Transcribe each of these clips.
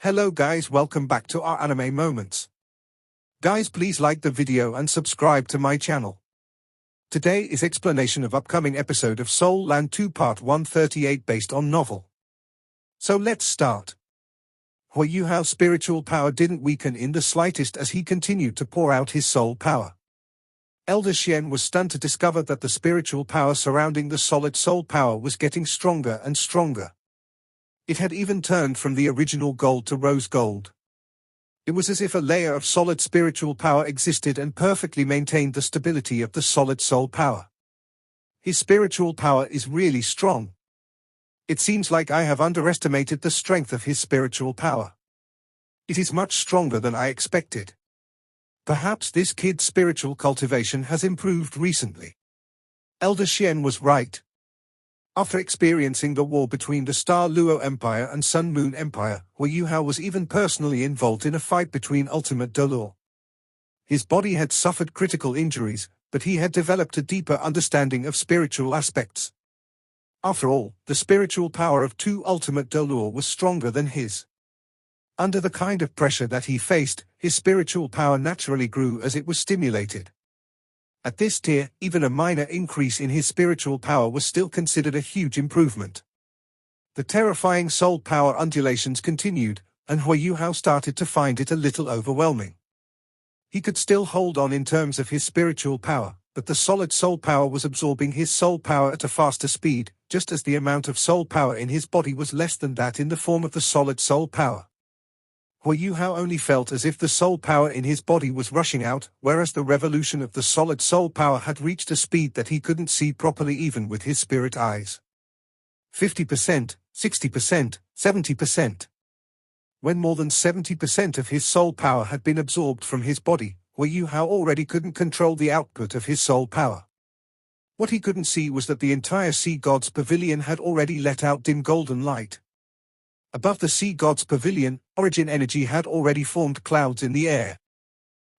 Hello guys, welcome back to our anime moments. Guys, please like the video and subscribe to my channel. Today is explanation of upcoming episode of Soul Land 2 Part 138 based on novel. So let's start. Huiyuhao's spiritual power didn't weaken in the slightest as he continued to pour out his soul power. Elder Xian was stunned to discover that the spiritual power surrounding the solid soul power was getting stronger and stronger. It had even turned from the original gold to rose gold. It was as if a layer of solid spiritual power existed and perfectly maintained the stability of the solid soul power. His spiritual power is really strong. It seems like I have underestimated the strength of his spiritual power. It is much stronger than I expected. Perhaps this kid's spiritual cultivation has improved recently. Elder Xian was right. After experiencing the war between the Star Luo Empire and Sun Moon Empire, Huiyuhao was even personally involved in a fight between Ultimate Dolor. His body had suffered critical injuries, but he had developed a deeper understanding of spiritual aspects. After all, the spiritual power of two Ultimate Dolor was stronger than his. Under the kind of pressure that he faced, his spiritual power naturally grew as it was stimulated. At this tier, even a minor increase in his spiritual power was still considered a huge improvement. The terrifying soul power undulations continued, and Huiyuhao started to find it a little overwhelming. He could still hold on in terms of his spiritual power, but the solid soul power was absorbing his soul power at a faster speed, just as the amount of soul power in his body was less than that in the form of the solid soul power. Huiyuhao only felt as if the soul power in his body was rushing out, whereas the revolution of the solid soul power had reached a speed that he couldn't see properly even with his spirit eyes. 50%, 60%, 70%. When more than 70% of his soul power had been absorbed from his body, Huiyuhao already couldn't control the output of his soul power. What he couldn't see was that the entire Sea God's Pavilion had already let out dim golden light. Above the Sea God's Pavilion, origin energy had already formed clouds in the air.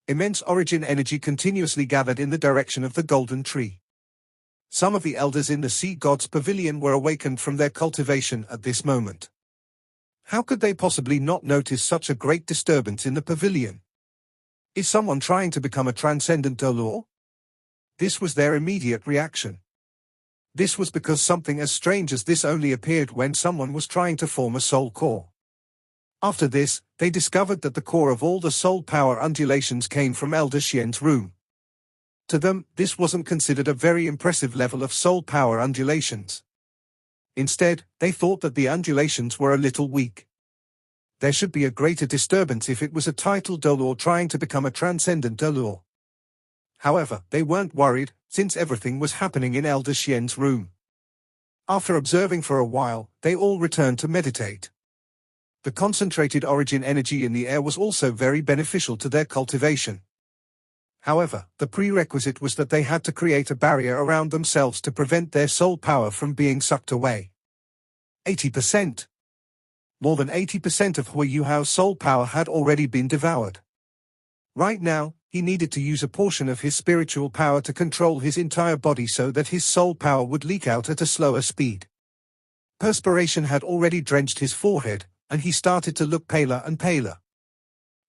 Immense origin energy continuously gathered in the direction of the golden tree. Some of the elders in the Sea God's Pavilion were awakened from their cultivation at this moment. How could they possibly not notice such a great disturbance in the pavilion? Is someone trying to become a transcendent Dolor? This was their immediate reaction. This was because something as strange as this only appeared when someone was trying to form a soul core. After this, they discovered that the core of all the soul power undulations came from Elder Xian's room. To them, this wasn't considered a very impressive level of soul power undulations. Instead, they thought that the undulations were a little weak. There should be a greater disturbance if it was a title Dolor trying to become a transcendent Dolor. However, they weren't worried, since everything was happening in Elder Xian's room. After observing for a while, they all returned to meditate. The concentrated origin energy in the air was also very beneficial to their cultivation. However, the prerequisite was that they had to create a barrier around themselves to prevent their soul power from being sucked away. 80%. More than 80% of Huiyuhao's soul power had already been devoured. Right now, he needed to use a portion of his spiritual power to control his entire body so that his soul power would leak out at a slower speed. Perspiration had already drenched his forehead, and he started to look paler and paler.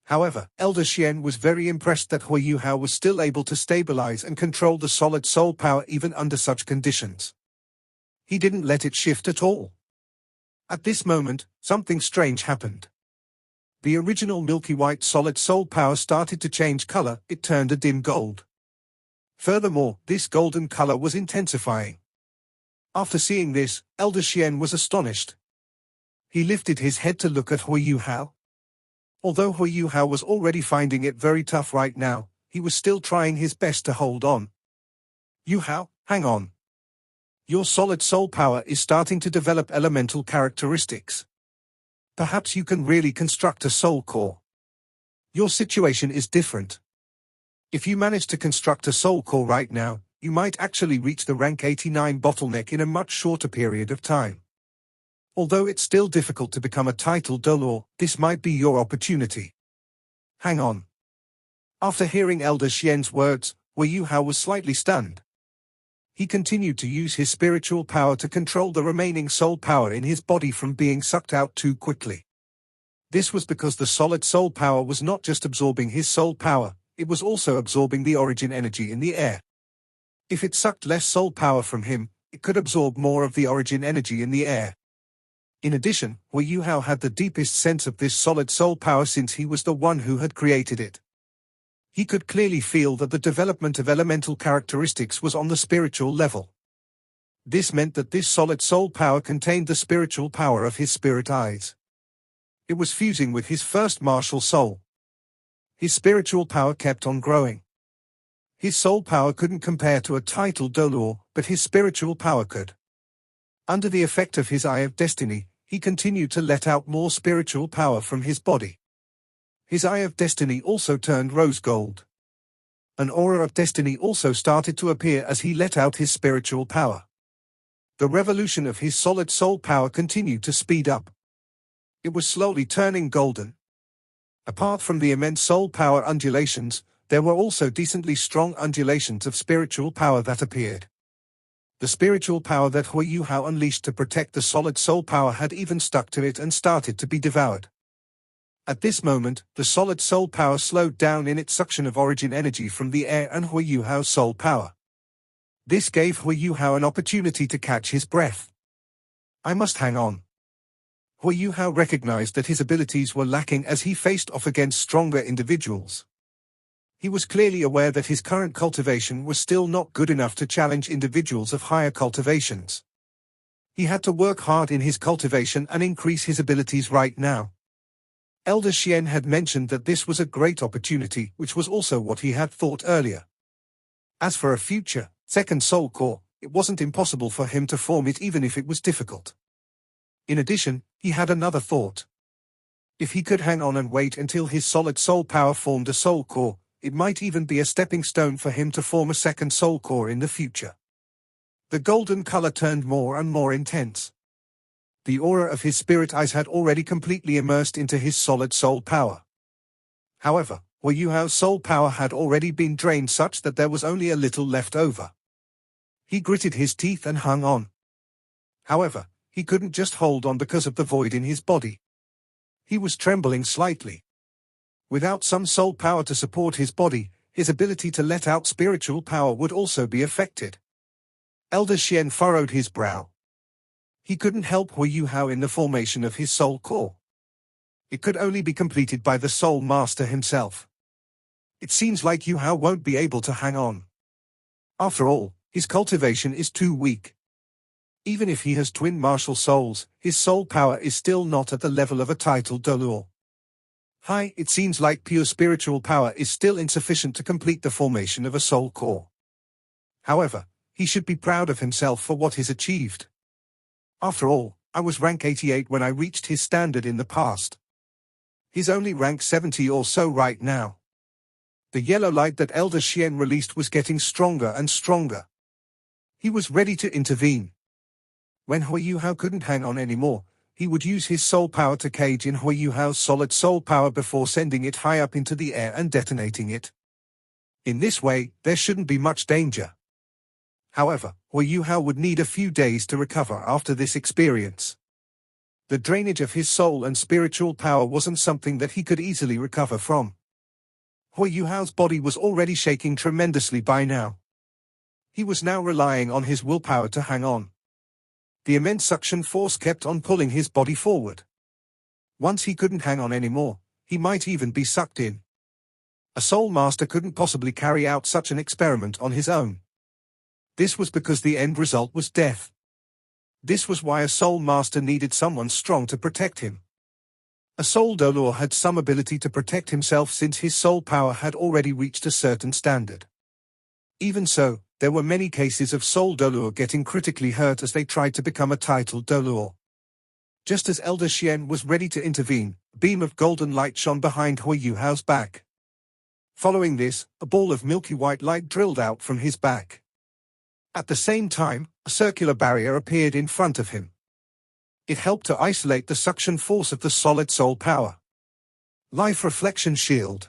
However, Elder Xian was very impressed that Huiyuhao was still able to stabilize and control the solid soul power even under such conditions. He didn't let it shift at all. At this moment, something strange happened. The original milky white solid soul power started to change color, it turned a dim gold. Furthermore, this golden color was intensifying. After seeing this, Elder Xian was astonished. He lifted his head to look at Huiyuhao. Although Huiyuhao was already finding it very tough right now, he was still trying his best to hold on. Yuhao, hang on. Your solid soul power is starting to develop elemental characteristics. Perhaps you can really construct a soul core. Your situation is different. If you manage to construct a soul core right now, you might actually reach the rank 89 bottleneck in a much shorter period of time. Although it's still difficult to become a title Dolor, this might be your opportunity. Hang on. After hearing Elder Xian's words, Huiyuhao was slightly stunned. He continued to use his spiritual power to control the remaining soul power in his body from being sucked out too quickly. This was because the solid soul power was not just absorbing his soul power, it was also absorbing the origin energy in the air. If it sucked less soul power from him, it could absorb more of the origin energy in the air. In addition, Hu Hao had the deepest sense of this solid soul power since he was the one who had created it. He could clearly feel that the development of elemental characteristics was on the spiritual level. This meant that this solid soul power contained the spiritual power of his spirit eyes. It was fusing with his first martial soul. His spiritual power kept on growing. His soul power couldn't compare to a title d'Aulur, but his spiritual power could. Under the effect of his Eye of Destiny, he continued to let out more spiritual power from his body. His Eye of Destiny also turned rose gold. An aura of destiny also started to appear as he let out his spiritual power. The revolution of his solid soul power continued to speed up. It was slowly turning golden. Apart from the immense soul power undulations, there were also decently strong undulations of spiritual power that appeared. The spiritual power that Hu Hao unleashed to protect the solid soul power had even stuck to it and started to be devoured. At this moment, the solid soul power slowed down in its suction of origin energy from the air and Hu Hao's soul power. This gave Hu Hao an opportunity to catch his breath. I must hang on. Hu Hao recognized that his abilities were lacking as he faced off against stronger individuals. He was clearly aware that his current cultivation was still not good enough to challenge individuals of higher cultivations. He had to work hard in his cultivation and increase his abilities right now. Elder Xian had mentioned that this was a great opportunity, which was also what he had thought earlier. As for a future, second soul core, it wasn't impossible for him to form it even if it was difficult. In addition, he had another thought. If he could hang on and wait until his solid soul power formed a soul core, it might even be a stepping stone for him to form a second soul core in the future. The golden color turned more and more intense. The aura of his spirit eyes had already completely immersed into his solid soul power. However, Hu Hao's soul power had already been drained such that there was only a little left over. He gritted his teeth and hung on. However, he couldn't just hold on because of the void in his body. He was trembling slightly. Without some soul power to support his body, his ability to let out spiritual power would also be affected. Elder Xian furrowed his brow. He couldn't help Hu Hao in the formation of his soul core. It could only be completed by the soul master himself. It seems like Hu Hao won't be able to hang on. After all, his cultivation is too weak. Even if he has twin martial souls, his soul power is still not at the level of a title d'Aulur. It seems like pure spiritual power is still insufficient to complete the formation of a soul core. However, he should be proud of himself for what he's achieved. After all, I was rank 88 when I reached his standard in the past. He's only rank 70 or so right now. The yellow light that Elder Xian released was getting stronger and stronger. He was ready to intervene. When Hu Hao couldn't hang on anymore, he would use his soul power to cage in Hu Hao's solid soul power before sending it high up into the air and detonating it. In this way, there shouldn't be much danger. However, Hu Hao would need a few days to recover after this experience. The drainage of his soul and spiritual power wasn't something that he could easily recover from. Hu Hao's body was already shaking tremendously by now. He was now relying on his willpower to hang on. The immense suction force kept on pulling his body forward. Once he couldn't hang on anymore, he might even be sucked in. A soul master couldn't possibly carry out such an experiment on his own. This was because the end result was death. This was why a soul master needed someone strong to protect him. A soul d'Aulur had some ability to protect himself since his soul power had already reached a certain standard. Even so, there were many cases of soul d'Aulur getting critically hurt as they tried to become a title d'Aulur. Just as Elder Xian was ready to intervene, a beam of golden light shone behind Hu Hao's back. Following this, a ball of milky white light drilled out from his back. At the same time, a circular barrier appeared in front of him. It helped to isolate the suction force of the solid soul power. Life Reflection Shield.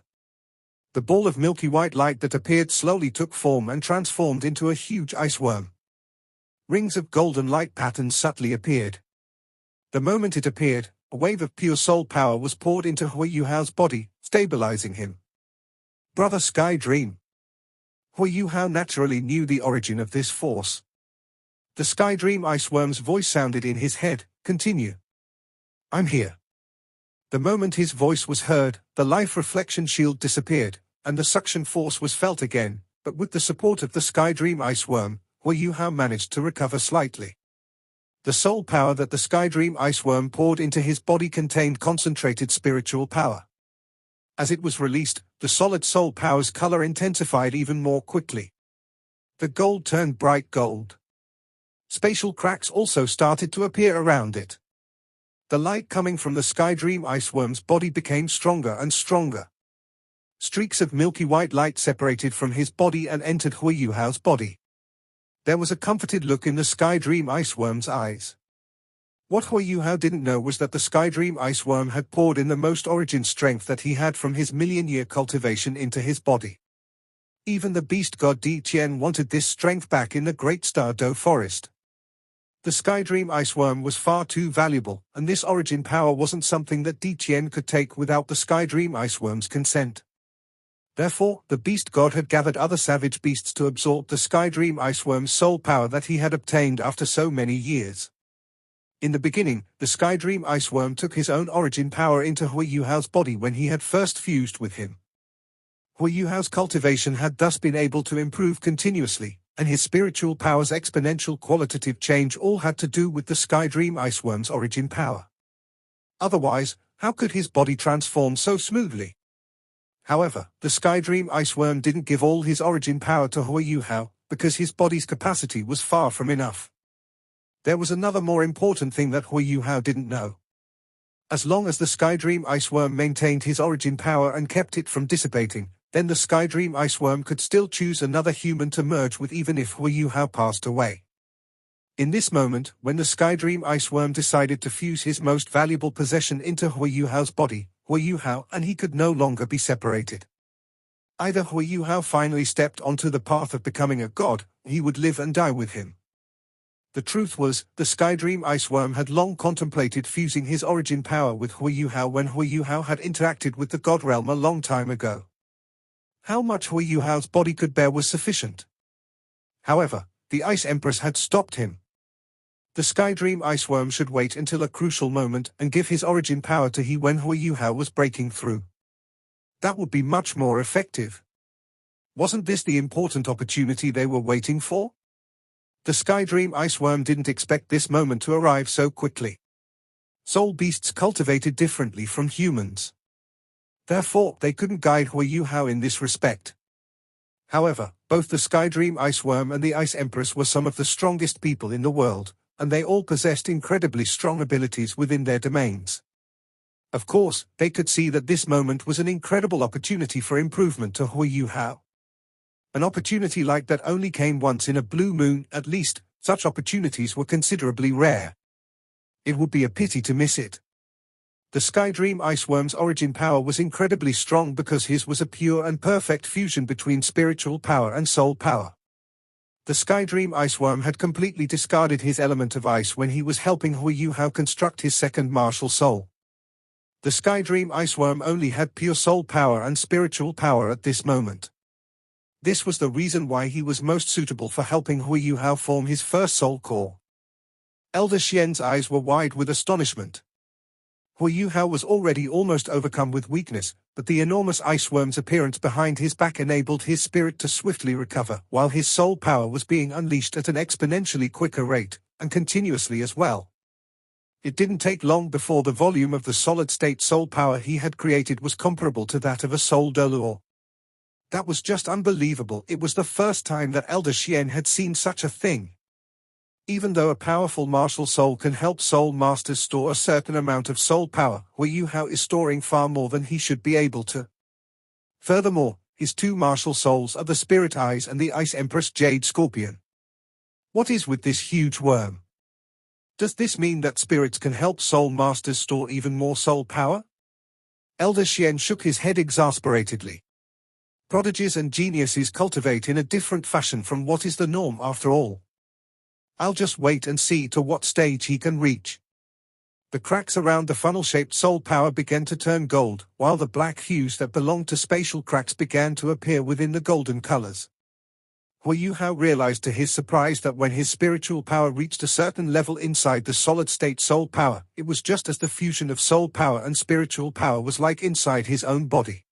The ball of milky white light that appeared slowly took form and transformed into a huge iceworm. Rings of golden light patterns subtly appeared. The moment it appeared, a wave of pure soul power was poured into Hui Yuhao's body, stabilizing him. Brother Skydream. Hui Yuhao naturally knew the origin of this force. The Skydream iceworm's voice sounded in his head. Continue. I'm here. The moment his voice was heard, the life reflection shield disappeared, and the suction force was felt again, but with the support of the Skydream iceworm, Hui Yuhao managed to recover slightly. The soul power that the Skydream iceworm poured into his body contained concentrated spiritual power. As it was released, the solid soul power's color intensified even more quickly. The gold turned bright gold. Spatial cracks also started to appear around it. The light coming from the Skydream iceworm's body became stronger and stronger. Streaks of milky white light separated from his body and entered Hui Yuhao's body. There was a comforted look in the Skydream iceworm's eyes. What Hui Yuhao didn't know was that the Skydream iceworm had poured in the most origin strength that he had from his million-year cultivation into his body. Even the beast god Di Qian wanted this strength back in the Great Star Do Forest. The Skydream iceworm was far too valuable, and this origin power wasn't something that Di Qian could take without the Skydream iceworm's consent. Therefore, the beast god had gathered other savage beasts to absorb the Skydream iceworm's soul power that he had obtained after so many years. In the beginning, the Skydream iceworm took his own origin power into Hui Yuhao's body when he had first fused with him. Hui Yuhao's cultivation had thus been able to improve continuously, and his spiritual power's exponential qualitative change all had to do with the Skydream iceworm's origin power. Otherwise, how could his body transform so smoothly? However, the Skydream iceworm didn't give all his origin power to Hui Yuhao, because his body's capacity was far from enough. There was another more important thing that Hui Yuhao didn't know. As long as the Skydream iceworm maintained his origin power and kept it from dissipating, then the Skydream iceworm could still choose another human to merge with even if Hui Yuhao passed away. In this moment, when the Skydream iceworm decided to fuse his most valuable possession into Hui Yuhao's body, Hui Yuhao and he could no longer be separated. Either Hui Yuhao finally stepped onto the path of becoming a god, or he would live and die with him. The truth was, the Skydream iceworm had long contemplated fusing his origin power with Hui Yuhao when Hui Yuhao had interacted with the god realm a long time ago. How much Hui Yuhao's body could bear was sufficient. However, the Ice Empress had stopped him. The Skydream iceworm should wait until a crucial moment and give his origin power to he when Hui Yuhao was breaking through. That would be much more effective. Wasn't this the important opportunity they were waiting for? The Skydream iceworm didn't expect this moment to arrive so quickly. Soul beasts cultivated differently from humans. Therefore, they couldn't guide Hui Yuhao in this respect. However, both the Skydream iceworm and the Ice Empress were some of the strongest people in the world, and they all possessed incredibly strong abilities within their domains. Of course, they could see that this moment was an incredible opportunity for improvement to Hui Yuhao. An opportunity like that only came once in a blue moon, at least, such opportunities were considerably rare. It would be a pity to miss it. The Skydream iceworm's origin power was incredibly strong because his was a pure and perfect fusion between spiritual power and soul power. The Skydream iceworm had completely discarded his element of ice when he was helping Hui Yuhao construct his second martial soul. The Skydream iceworm only had pure soul power and spiritual power at this moment. This was the reason why he was most suitable for helping Hui Yuhao form his first soul core. Elder Xian's eyes were wide with astonishment. Hui Yuhao was already almost overcome with weakness, but the enormous iceworm's appearance behind his back enabled his spirit to swiftly recover, while his soul power was being unleashed at an exponentially quicker rate, and continuously as well. It didn't take long before the volume of the solid-state soul power he had created was comparable to that of a soul de luo. That was just unbelievable. It was the first time that Elder Xian had seen such a thing. Even though a powerful martial soul can help soul masters store a certain amount of soul power, Hui Yuhao is storing far more than he should be able to. Furthermore, his two martial souls are the Spirit Eyes and the Ice Empress Jade Scorpion. What is with this huge worm? Does this mean that spirits can help soul masters store even more soul power? Elder Xian shook his head exasperatedly. Prodigies and geniuses cultivate in a different fashion from what is the norm after all. I'll just wait and see to what stage he can reach. The cracks around the funnel-shaped soul power began to turn gold, while the black hues that belonged to spatial cracks began to appear within the golden colors. Hu Hao realized to his surprise that when his spiritual power reached a certain level inside the solid-state soul power, it was just as the fusion of soul power and spiritual power was like inside his own body.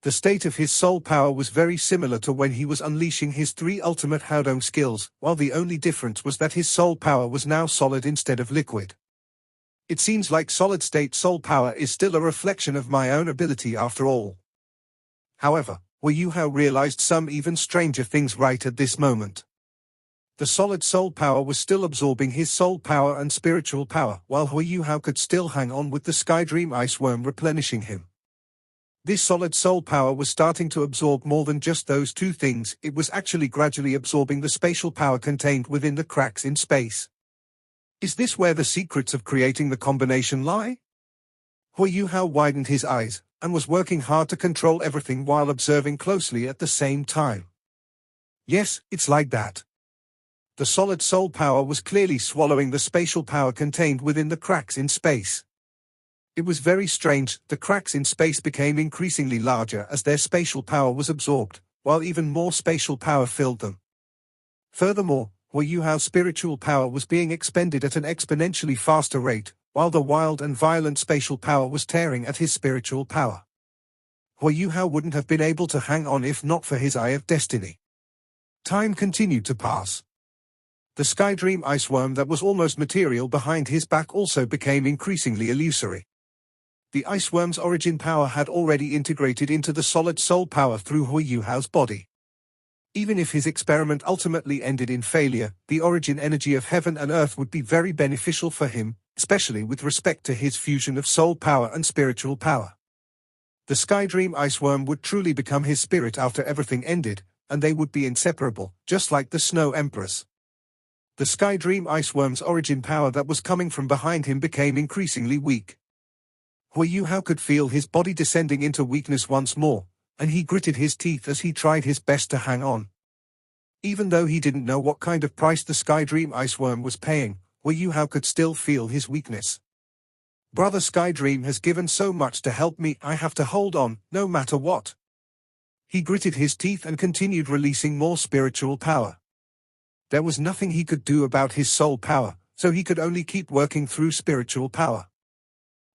The state of his soul power was very similar to when he was unleashing his 3 ultimate Haodong skills, while the only difference was that his soul power was now solid instead of liquid. It seems like solid-state soul power is still a reflection of my own ability after all. However, Hu Hao realized some even stranger things right at this moment. The solid soul power was still absorbing his soul power and spiritual power, while Hu Hao could still hang on with the Skydream iceworm replenishing him. This solid soul power was starting to absorb more than just those 2 things, it was actually gradually absorbing the spatial power contained within the cracks in space. Is this where the secrets of creating the combination lie? Hu Hao widened his eyes, and was working hard to control everything while observing closely at the same time. Yes, it's like that. The solid soul power was clearly swallowing the spatial power contained within the cracks in space. It was very strange, the cracks in space became increasingly larger as their spatial power was absorbed, while even more spatial power filled them. Furthermore, Hu Hao's spiritual power was being expended at an exponentially faster rate, while the wild and violent spatial power was tearing at his spiritual power. Hu Hao wouldn't have been able to hang on if not for his Eye of Destiny. Time continued to pass. The Skydream iceworm that was almost material behind his back also became increasingly illusory. The iceworm's origin power had already integrated into the solid soul power through Hu Hao's body. Even if his experiment ultimately ended in failure, the origin energy of heaven and earth would be very beneficial for him, especially with respect to his fusion of soul power and spiritual power. The Skydream iceworm would truly become his spirit after everything ended, and they would be inseparable, just like the Snow Empress. The Skydream iceworm's origin power that was coming from behind him became increasingly weak. Hu Hao could feel his body descending into weakness once more, and he gritted his teeth as he tried his best to hang on. Even though he didn't know what kind of price the Skydream iceworm was paying, Hu Hao could still feel his weakness. Brother Skydream has given so much to help me, I have to hold on, no matter what. He gritted his teeth and continued releasing more spiritual power. There was nothing he could do about his soul power, so he could only keep working through spiritual power.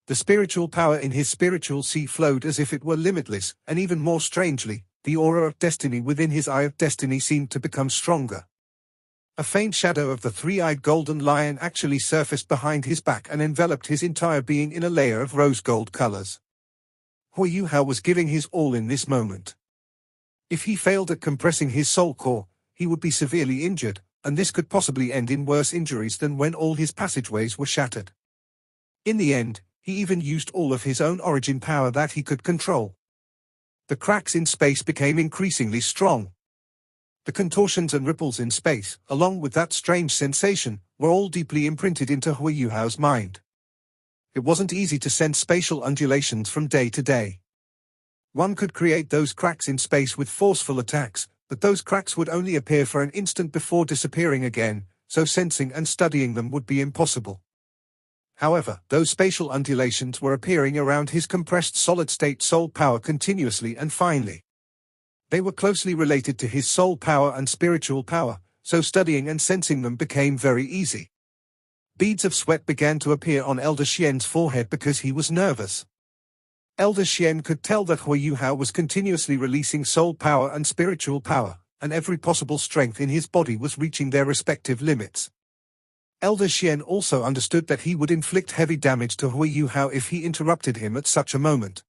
The spiritual power in his spiritual sea flowed as if it were limitless, and even more strangely, the aura of destiny within his Eye of Destiny seemed to become stronger. A faint shadow of the 3-eyed golden lion actually surfaced behind his back and enveloped his entire being in a layer of rose gold colors. Hu Hao was giving his all in this moment. If he failed at compressing his soul core, he would be severely injured, and this could possibly end in worse injuries than when all his passageways were shattered. In the end, he even used all of his own origin power that he could control. The cracks in space became increasingly strong. The contortions and ripples in space, along with that strange sensation, were all deeply imprinted into Hu Hao's mind. It wasn't easy to sense spatial undulations from day to day. One could create those cracks in space with forceful attacks, but those cracks would only appear for an instant before disappearing again, so sensing and studying them would be impossible. However, those spatial undulations were appearing around his compressed solid-state soul power continuously and finally. They were closely related to his soul power and spiritual power, so studying and sensing them became very easy. Beads of sweat began to appear on Elder Xian's forehead because he was nervous. Elder Xian could tell that Hu Hao was continuously releasing soul power and spiritual power, and every possible strength in his body was reaching their respective limits. Elder Xian also understood that he would inflict heavy damage to Hu Hao if he interrupted him at such a moment.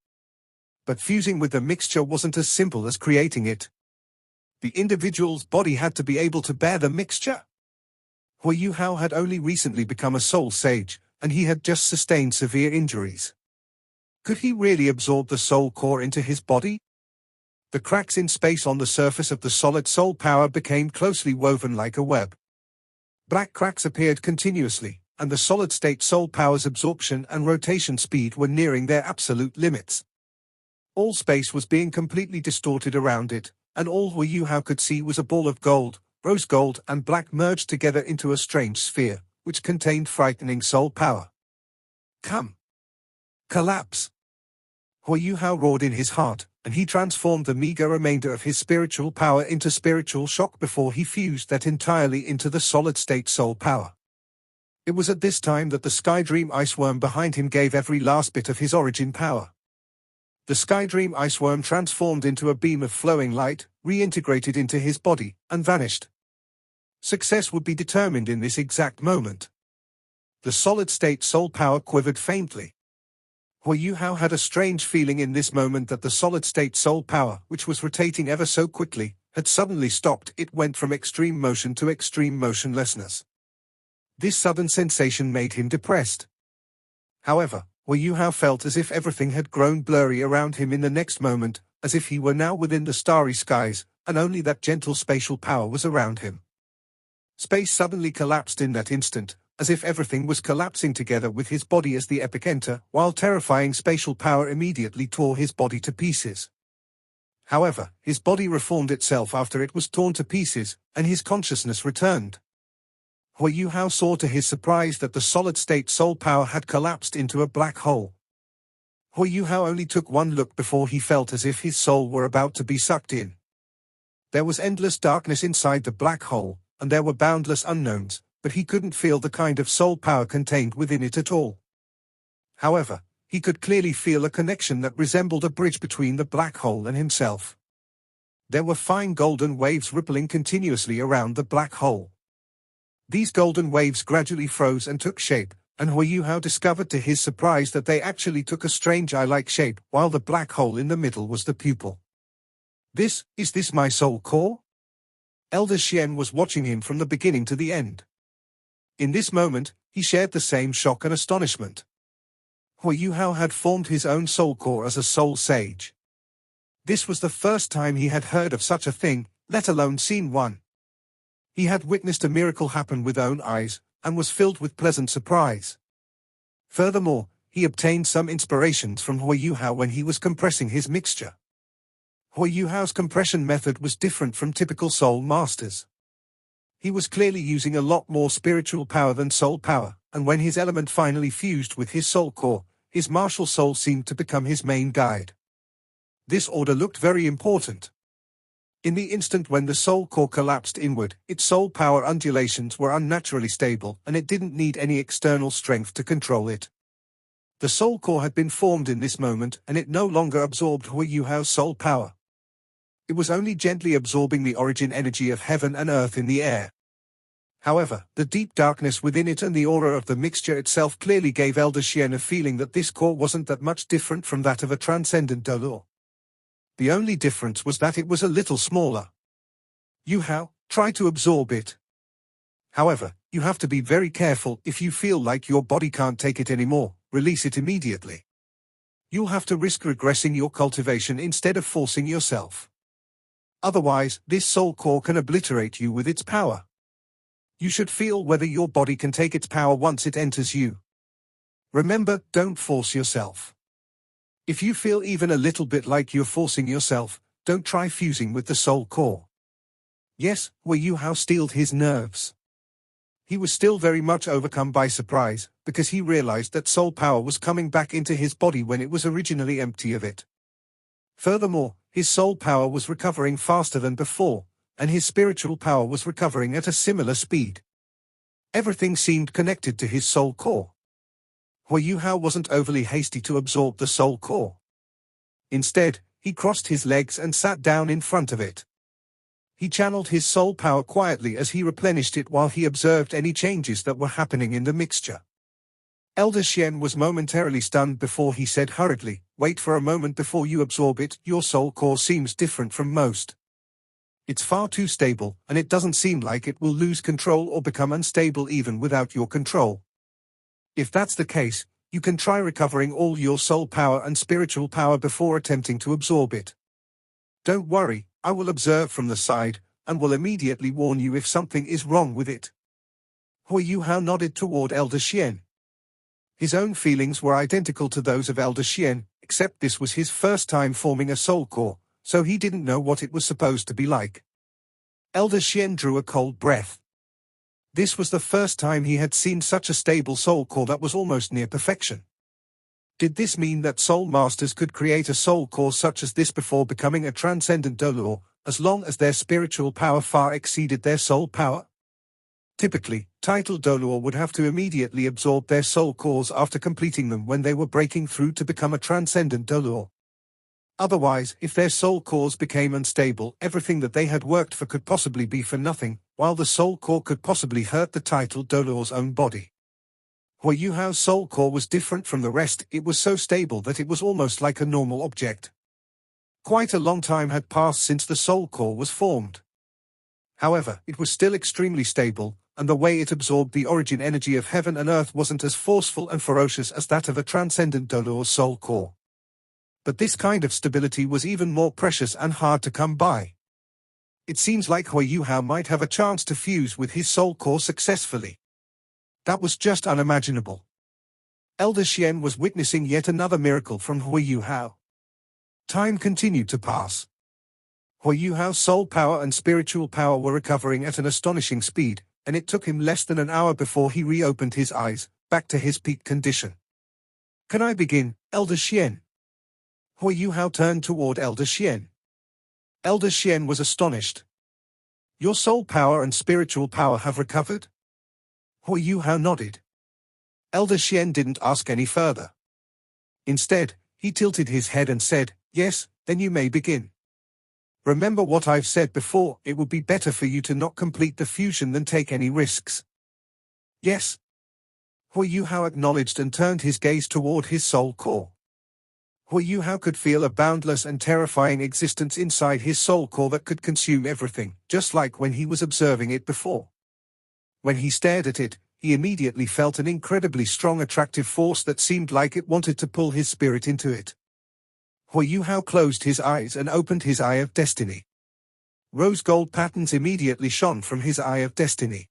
But fusing with the mixture wasn't as simple as creating it. The individual's body had to be able to bear the mixture. Hu Hao had only recently become a soul sage, and he had just sustained severe injuries. Could he really absorb the soul core into his body? The cracks in space on the surface of the solid soul power became closely woven like a web. Black cracks appeared continuously, and the solid-state soul power's absorption and rotation speed were nearing their absolute limits. All space was being completely distorted around it, and all Hu Hao could see was a ball of gold, rose gold and black merged together into a strange sphere, which contained frightening soul power. Come. Collapse. Hui Yuhao roared in his heart, and he transformed the meager remainder of his spiritual power into spiritual shock before he fused that entirely into the solid-state soul power. It was at this time that the Skydream iceworm behind him gave every last bit of his origin power. The Skydream iceworm transformed into a beam of flowing light, reintegrated into his body, and vanished. Success would be determined in this exact moment. The solid-state soul power quivered faintly. Hui Yuhao had a strange feeling in this moment that the solid-state soul power, which was rotating ever so quickly, had suddenly stopped. It went from extreme motion to extreme motionlessness. This sudden sensation made him depressed. However, Hui Yuhao felt as if everything had grown blurry around him in the next moment, as if he were now within the starry skies, and only that gentle spatial power was around him. Space suddenly collapsed in that instant, as if everything was collapsing together with his body as the epicenter, while terrifying spatial power immediately tore his body to pieces. However, his body reformed itself after it was torn to pieces, and his consciousness returned. Hui Yuhao saw to his surprise that the solid-state soul power had collapsed into a black hole. Hui Yuhao only took one look before he felt as if his soul were about to be sucked in. There was endless darkness inside the black hole, and there were boundless unknowns, but he couldn't feel the kind of soul power contained within it at all. However, he could clearly feel a connection that resembled a bridge between the black hole and himself. There were fine golden waves rippling continuously around the black hole. These golden waves gradually froze and took shape, and Hui Yuhao discovered to his surprise that they actually took a strange eye-like shape, while the black hole in the middle was the pupil. Is this my soul core? Elder Xian was watching him from the beginning to the end. In this moment, he shared the same shock and astonishment. Hui Yuhao had formed his own soul core as a soul sage. This was the first time he had heard of such a thing, let alone seen one. He had witnessed a miracle happen with own eyes, and was filled with pleasant surprise. Furthermore, he obtained some inspirations from Hui Yuhao when he was compressing his mixture. Hui Yuhao's compression method was different from typical soul masters. He was clearly using a lot more spiritual power than soul power, and when his element finally fused with his soul core, his martial soul seemed to become his main guide. This order looked very important. In the instant when the soul core collapsed inward, its soul power undulations were unnaturally stable, and it didn't need any external strength to control it. The soul core had been formed in this moment, and it no longer absorbed Hui Yuhao's soul power. It was only gently absorbing the origin energy of heaven and earth in the air. However, the deep darkness within it and the aura of the mixture itself clearly gave Elder Xian a feeling that this core wasn't that much different from that of a transcendent dolor. The only difference was that it was a little smaller. Yuhao, try to absorb it. However, you have to be very careful. If you feel like your body can't take it anymore, release it immediately. You'll have to risk regressing your cultivation instead of forcing yourself. Otherwise, this soul core can obliterate you with its power. You should feel whether your body can take its power once it enters you. Remember, don't force yourself. If you feel even a little bit like you're forcing yourself, don't try fusing with the soul core. Yes, Hui Yuhao steeled his nerves. He was still very much overcome by surprise, because he realized that soul power was coming back into his body when it was originally empty of it. Furthermore, his soul power was recovering faster than before, and his spiritual power was recovering at a similar speed. Everything seemed connected to his soul core. Hui Yuhao wasn't overly hasty to absorb the soul core. Instead, he crossed his legs and sat down in front of it. He channeled his soul power quietly as he replenished it while he observed any changes that were happening in the mixture. Elder Xian was momentarily stunned before he said hurriedly, "Wait for a moment before you absorb it. Your soul core seems different from most. It's far too stable, and it doesn't seem like it will lose control or become unstable even without your control. If that's the case, you can try recovering all your soul power and spiritual power before attempting to absorb it. Don't worry, I will observe from the side, and will immediately warn you if something is wrong with it." Hui Yuhao nodded toward Elder Xian. His own feelings were identical to those of Elder Xian, except this was his first time forming a soul core, so he didn't know what it was supposed to be like. Elder Xian drew a cold breath. This was the first time he had seen such a stable soul core that was almost near perfection. Did this mean that soul masters could create a soul core such as this before becoming a transcendent dolor, as long as their spiritual power far exceeded their soul power? Typically, title dolor would have to immediately absorb their soul cores after completing them when they were breaking through to become a transcendent dolor. Otherwise, if their soul cores became unstable, everything that they had worked for could possibly be for nothing, while the soul core could possibly hurt the title dolor's own body. Hua Yuhao's soul core was different from the rest. It was so stable that it was almost like a normal object. Quite a long time had passed since the soul core was formed. However, it was still extremely stable, and the way it absorbed the origin energy of heaven and earth wasn't as forceful and ferocious as that of a transcendent dolor's soul core. But this kind of stability was even more precious and hard to come by. It seems like Hua Yuhao might have a chance to fuse with his soul core successfully. That was just unimaginable. Elder Xian was witnessing yet another miracle from Hua Yuhao. Time continued to pass. Hua Yuhao's soul power and spiritual power were recovering at an astonishing speed, and it took him less than an hour before he reopened his eyes, back to his peak condition. "Can I begin, Elder Xian?" Hua Yuhao turned toward Elder Xian. Elder Xian was astonished. "Your soul power and spiritual power have recovered?" Hua Yuhao nodded. Elder Xian didn't ask any further. Instead, he tilted his head and said, "Yes, then you may begin. Remember what I've said before, it would be better for you to not complete the fusion than take any risks." "Yes." Hua Yuhao acknowledged and turned his gaze toward his soul core. Hua Yuhao could feel a boundless and terrifying existence inside his soul core that could consume everything, just like when he was observing it before. When he stared at it, he immediately felt an incredibly strong attractive force that seemed like it wanted to pull his spirit into it. Hua Yuhao closed his eyes and opened his Eye of Destiny. Rose gold patterns immediately shone from his Eye of Destiny.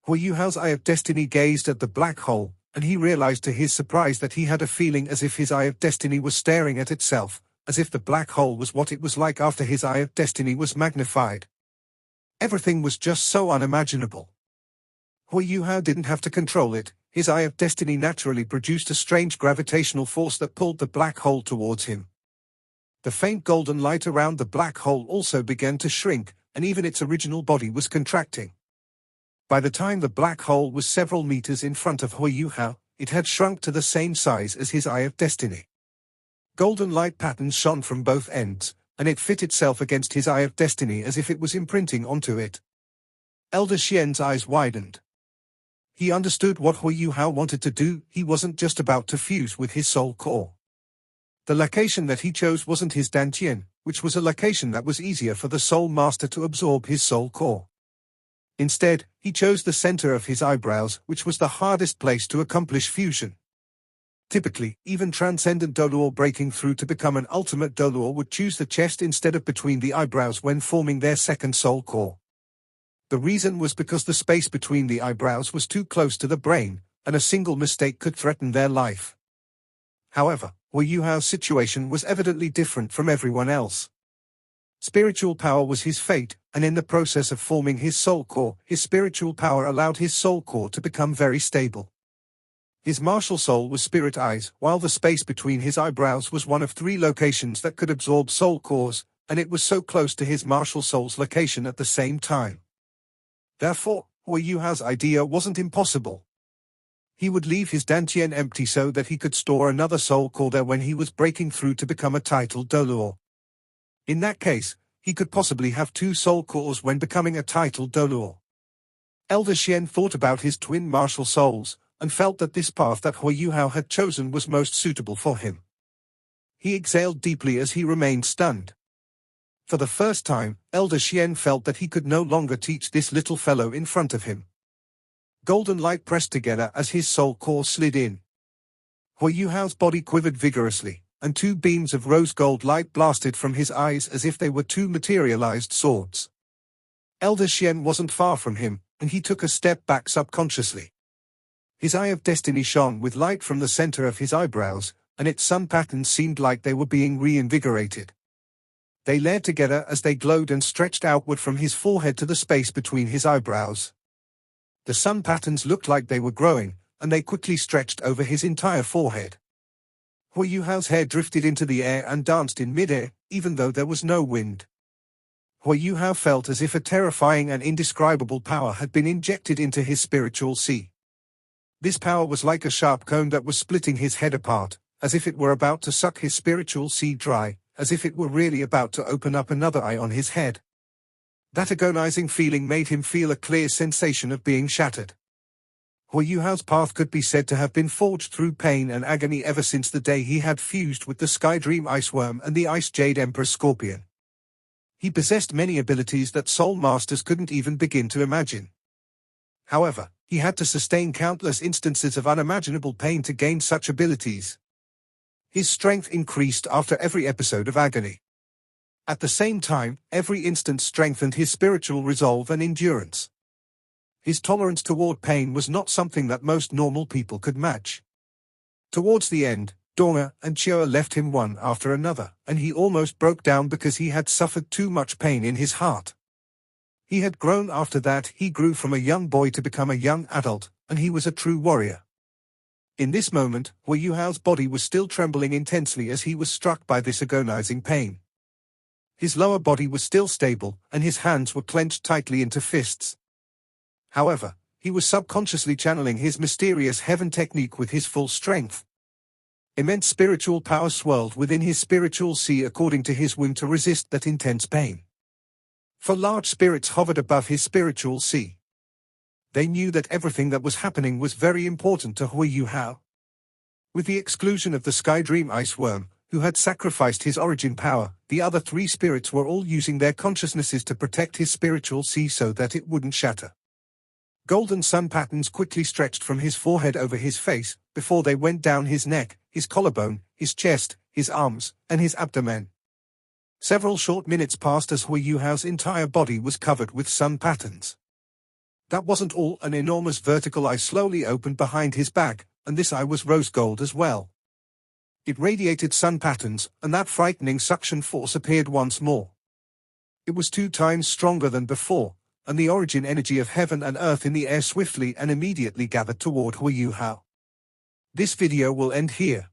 Hua Yuhao's Eye of Destiny gazed at the black hole, and he realized to his surprise that he had a feeling as if his Eye of Destiny was staring at itself, as if the black hole was what it was like after his Eye of Destiny was magnified. Everything was just so unimaginable. Hua Yuhao didn't have to control it. His Eye of Destiny naturally produced a strange gravitational force that pulled the black hole towards him. The faint golden light around the black hole also began to shrink, and even its original body was contracting. By the time the black hole was several meters in front of Hua Yuhao, it had shrunk to the same size as his Eye of Destiny. Golden light patterns shone from both ends, and it fit itself against his Eye of Destiny as if it was imprinting onto it. Elder Xian's eyes widened. He understood what Hua Yuhao wanted to do. He wasn't just about to fuse with his soul core. The location that he chose wasn't his Dantian, which was a location that was easier for the soul master to absorb his soul core. Instead, he chose the center of his eyebrows, which was the hardest place to accomplish fusion. Typically, even transcendent dolor breaking through to become an ultimate dolor would choose the chest instead of between the eyebrows when forming their second soul core. The reason was because the space between the eyebrows was too close to the brain, and a single mistake could threaten their life. However, Hua Yuhao's situation was evidently different from everyone else. Spiritual power was his fate, and in the process of forming his soul core, his spiritual power allowed his soul core to become very stable. His martial soul was spirit eyes, while the space between his eyebrows was one of 3 locations that could absorb soul cores, and it was so close to his martial soul's location at the same time. Therefore, Hua Yuhao's idea wasn't impossible. He would leave his Dantian empty so that he could store another soul core there when he was breaking through to become a title dolor. In that case, he could possibly have 2 soul cores when becoming a title dolor. Elder Xian thought about his twin martial souls, and felt that this path that Hua Yuhao had chosen was most suitable for him. He exhaled deeply as he remained stunned. For the first time, Elder Xian felt that he could no longer teach this little fellow in front of him. Golden light pressed together as his soul core slid in. Hua Yuhao's body quivered vigorously, and 2 beams of rose gold light blasted from his eyes as if they were 2 materialized swords. Elder Xian wasn't far from him, and he took a step back subconsciously. His Eye of Destiny shone with light from the center of his eyebrows, and its sun patterns seemed like they were being reinvigorated. They layered together as they glowed and stretched outward from his forehead to the space between his eyebrows. The sun patterns looked like they were growing, and they quickly stretched over his entire forehead. Hui Yuhao's hair drifted into the air and danced in midair, even though there was no wind. Hui Yuhao felt as if a terrifying and indescribable power had been injected into his spiritual sea. This power was like a sharp comb that was splitting his head apart, as if it were about to suck his spiritual sea dry, as if it were really about to open up another eye on his head. That agonizing feeling made him feel a clear sensation of being shattered. Hui Yuhao's path could be said to have been forged through pain and agony ever since the day he had fused with the Skydream iceworm and the Ice Jade Emperor Scorpion. He possessed many abilities that soul masters couldn't even begin to imagine. However, he had to sustain countless instances of unimaginable pain to gain such abilities. His strength increased after every episode of agony. At the same time, every instant strengthened his spiritual resolve and endurance. His tolerance toward pain was not something that most normal people could match. Towards the end, Donga and Chioa left him one after another, and he almost broke down because he had suffered too much pain in his heart. He had grown after that. He grew from a young boy to become a young adult, and he was a true warrior. In this moment, Hui Yuhao's body was still trembling intensely as he was struck by this agonizing pain. His lower body was still stable, and his hands were clenched tightly into fists. However, he was subconsciously channeling his mysterious heaven technique with his full strength. Immense spiritual power swirled within his spiritual sea according to his whim to resist that intense pain. For large spirits hovered above his spiritual sea. They knew that everything that was happening was very important to Hui Yuhao. With the exclusion of the Skydream iceworm, who had sacrificed his origin power, the other three spirits were all using their consciousnesses to protect his spiritual sea so that it wouldn't shatter. Golden sun patterns quickly stretched from his forehead over his face, before they went down his neck, his collarbone, his chest, his arms, and his abdomen. Several short minutes passed as Hui Yuhao's entire body was covered with sun patterns. That wasn't all. An enormous vertical eye slowly opened behind his back, and this eye was rose gold as well. It radiated sun patterns, and that frightening suction force appeared once more. It was 2 times stronger than before, and the origin energy of heaven and earth in the air swiftly and immediately gathered toward Hui Yuhao. This video will end here.